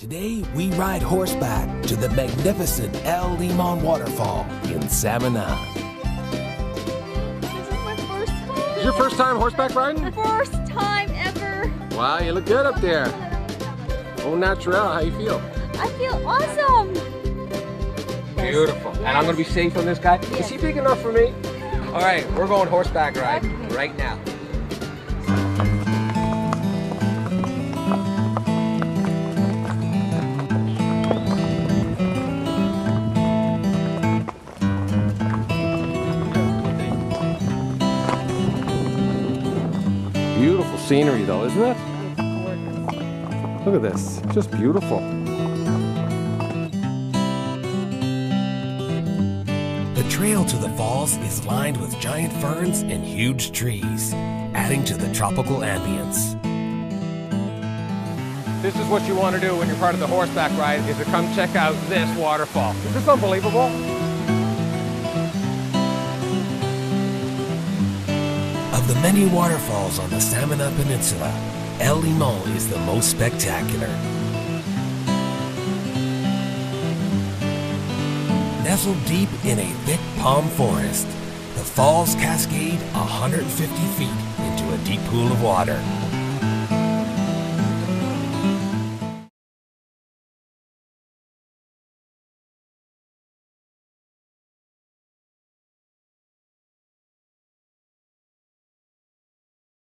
Today, we ride horseback to the magnificent Limon Waterfall in Samana. This is my first time. Is this your first time horseback riding? First time ever. Wow, you look good up there. Au naturel, how you feel? I feel awesome. Beautiful. And I'm going to be safe on this guy. Yes. Is he big enough for me? All right, we're going horseback riding right now. Beautiful scenery though, isn't it? Look at this, just beautiful. The trail to the falls is lined with giant ferns and huge trees, adding to the tropical ambience. This is what you want to do when you're part of the horseback ride, is to come check out this waterfall. Is this unbelievable? Of the many waterfalls on the Samaná Peninsula, Limón is the most spectacular. Nestled deep in a thick palm forest, the falls cascade 150 feet into a deep pool of water.